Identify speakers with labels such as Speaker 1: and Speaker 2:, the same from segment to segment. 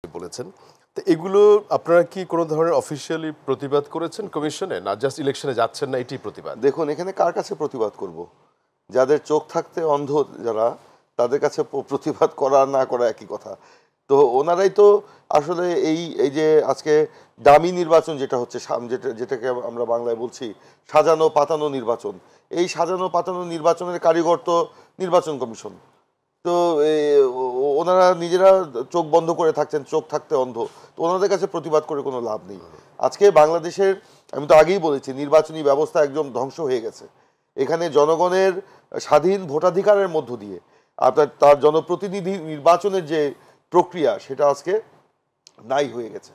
Speaker 1: বলেছেন। তো এগুলো আপনারা কি কোনো ধরনের অফিসিয়ালি প্রতিবাদ করেছেন কমিশনে, না জাস্ট ইলেকশনে যাচ্ছেন না এটাই প্রতিবাদ?
Speaker 2: দেখুন, এখানে কার কাছে প্রতিবাদ করব? যাদের চোখ থাকতে অন্ধ, যারা, তাদের কাছে প্রতিবাদ করা না করা একই কথা। তো ওনারাই তো আসলে এই এই যে আজকে দামি নির্বাচন যেটা হচ্ছে, যেটাকে আমরা বাংলায় বলছি সাজানো পাতানো নির্বাচন, এই সাজানো পাতানো নির্বাচনের কারিগর তো নির্বাচন কমিশন। তো ওনারা নিজেরা চোখ বন্ধ করে থাকছেন, চোখ থাকতে অন্ধ। তো ওনাদের কাছে প্রতিবাদ করে কোনো লাভ নেই। আজকে বাংলাদেশের, আমি তো আগেই বলেছি, নির্বাচনী ব্যবস্থা একদম ধ্বংস হয়ে গেছে। এখানে জনগণের স্বাধীন ভোটাধিকারের মধ্য দিয়ে আপনার তার জনপ্রতিনিধি নির্বাচনের যে প্রক্রিয়া, সেটা আজকে নাই হয়ে গেছে।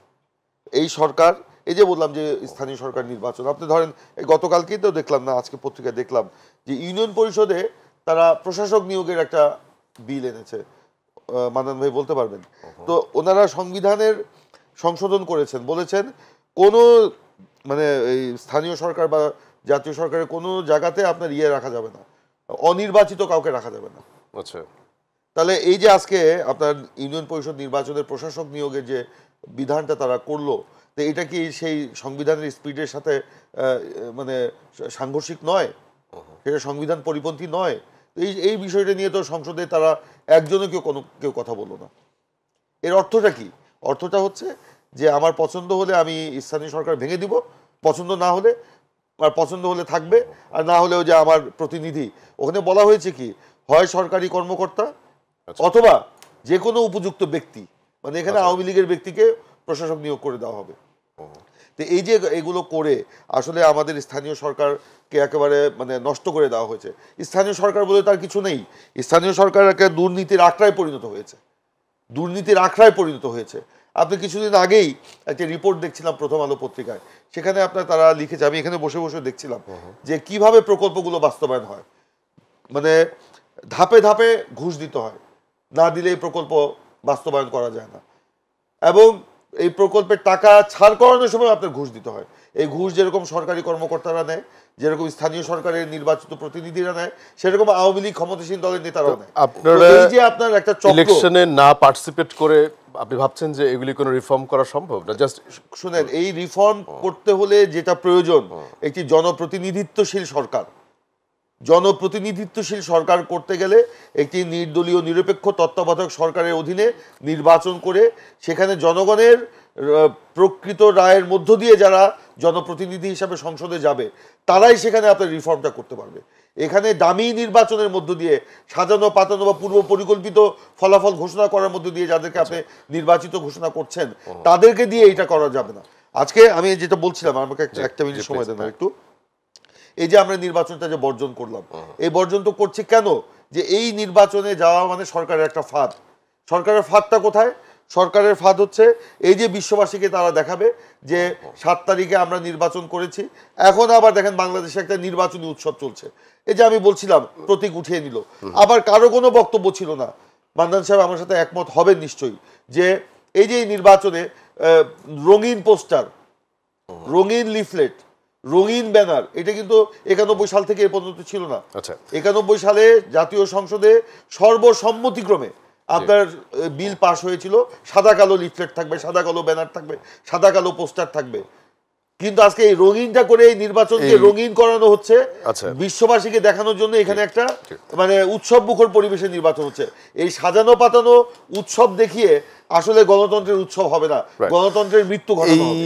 Speaker 2: এই সরকার, এই যে বললাম যে স্থানীয় সরকার নির্বাচন, আপনি ধরেন গতকালকেই তো দেখলাম, না আজকে পত্রিকায় দেখলাম যে ইউনিয়ন পরিষদে তারা প্রশাসক নিয়োগের একটা বিল এনেছে। মান্নান ভাই বলতে পারবেন? তো ওনারা সংবিধানের সংশোধন করেছেন, বলেছেন কোনো মানে এই স্থানীয় সরকার বা জাতীয় সরকারের কোনো জায়গাতে আপনার রাখা যাবে না, অনির্বাচিত কাউকে রাখা যাবে না।
Speaker 1: আচ্ছা,
Speaker 2: তাহলে এই যে আজকে আপনার ইউনিয়ন পরিষদ নির্বাচনের প্রশাসক নিয়োগের যে বিধানটা তারা করলো, তো এটা কি সেই সংবিধানের স্পিডের সাথে মানে সাংঘর্ষিক নয়? সেটা সংবিধান পরিপন্থী নয়? এই এই বিষয়টা নিয়ে তো সংসদে তারা একজনও কেউ কথা বললো না। এর অর্থটা কি? অর্থটা হচ্ছে যে আমার পছন্দ হলে আমি স্থানীয় সরকার ভেঙে দিব, পছন্দ না হলে, আর পছন্দ হলে থাকবে, আর না হলেও যে আমার প্রতিনিধি। ওখানে বলা হয়েছে কি, হয় সরকারি কর্মকর্তা অথবা যে কোনো উপযুক্ত ব্যক্তি, মানে এখানে আওয়ামী লীগের ব্যক্তিকে প্রশাসক নিয়োগ করে দেওয়া হবে। তো এই যে এগুলো করে আসলে আমাদের স্থানীয় সরকারকে একেবারে মানে নষ্ট করে দেওয়া হয়েছে। স্থানীয় সরকার বলে তার কিছু নেই। স্থানীয় সরকার একটা দুর্নীতির আখড়ায় পরিণত হয়েছে, দুর্নীতির আখড়ায় পরিণত হয়েছে। আপনি কিছুদিন আগেই একটা রিপোর্ট দেখছিলাম প্রথম আলো পত্রিকায়, সেখানে আপনার তারা লিখেছে, আমি এখানে বসে বসে দেখছিলাম যে কিভাবে প্রকল্পগুলো বাস্তবায়ন হয়। মানে ধাপে ধাপে ঘুষ দিতে হয়, না দিলে এই প্রকল্প বাস্তবায়ন করা যায় না। এবং এই প্রকল্পের টাকা ছাড় করানোর সময় আপনার ঘুষ দিতে হয়। এই ঘুষ যেরকম সরকারি কর্মকর্তারা নেয়, যেরকম স্থানীয় সরকারের নির্বাচিত প্রতিনিধিরা নেয়, সেরকম আওয়ামী লীগ ক্ষমতাসীন দলের নেতারাও নেয়।
Speaker 1: আপনারা
Speaker 2: এই যে আপনার একটা
Speaker 1: ইলেকশনে না পার্টিসিপেট করে আপনি ভাবছেন যে এগুলি কোনো রিফর্ম করা সম্ভব না? জাস্ট
Speaker 2: শুনেন, এই রিফর্ম করতে হলে যেটা প্রয়োজন, একটি জনপ্রতিনিধিত্বশীল সরকার। জনপ্রতিনিধিত্বশীল সরকার করতে গেলে একটি নির্দলীয় নিরপেক্ষ তত্ত্বাবধায়ক সরকারের অধীনে নির্বাচন করে সেখানে জনগণের প্রকৃত রায়ের মধ্য দিয়ে যারা জনপ্রতিনিধি হিসাবে সংসদে যাবে, তারাই সেখানে আপনার রিফর্মটা করতে পারবে। এখানে দামি নির্বাচনের মধ্য দিয়ে, সাজানো পাতানো বা পূর্ব পরিকল্পিত ফলাফল ঘোষণা করার মধ্য দিয়ে যাদেরকে আপনি নির্বাচিত ঘোষণা করছেন, তাদেরকে দিয়ে এটা করা যাবে না। আজকে আমি যেটা বলছিলাম, আমাকে একটা মিনিট সময় দেন একটু। এই যে আমরা নির্বাচনটা যে বর্জন করলাম, এই বর্জন তো করছি কেন? যে এই নির্বাচনে যাওয়া মানে সরকারের একটা ফাঁদ। সরকারের ফাঁদটা কোথায়? সরকারের ফাঁদ হচ্ছে এই যে বিশ্ববাসীকে তারা দেখাবে যে 7 তারিখে আমরা নির্বাচন করেছি। এখন আবার দেখেন বাংলাদেশে একটা নির্বাচনী উৎসব চলছে। এই যে আমি বলছিলাম প্রতীক উঠিয়ে নিল, আবার কারো কোনো বক্তব্য ছিল না। মান্নান সাহেব আমার সাথে একমত হবেন নিশ্চয়ই, যে এই যে নির্বাচনে রঙিন পোস্টার, রঙিন লিফলেট, রঙিন ব্যানার, এটা কিন্তু 91 সাল থেকে এ পর্যন্ত ছিল না। 91 সালে জাতীয় সংসদে সর্বসম্মতিক্রমে আপনার বিল পাস হয়েছিল, সাদা কালো লিফলেট থাকবে, সাদা কালো ব্যানার থাকবে, সাদা কালো পোস্টার থাকবে। কিন্তু আজকে এই রঙিনটা করে এই নির্বাচনকে রঙিন করানো হচ্ছে বিশ্ববাসীকে দেখানোর জন্য। এখানে একটা মানে উৎসব মুখর পরিবেশে নির্বাচন হচ্ছে। এই সাজানো পাতানো উৎসব দেখিয়ে আসলে গণতন্ত্রের উৎসব হবে না, গণতন্ত্রের মৃত্যু ঘটানো হবে।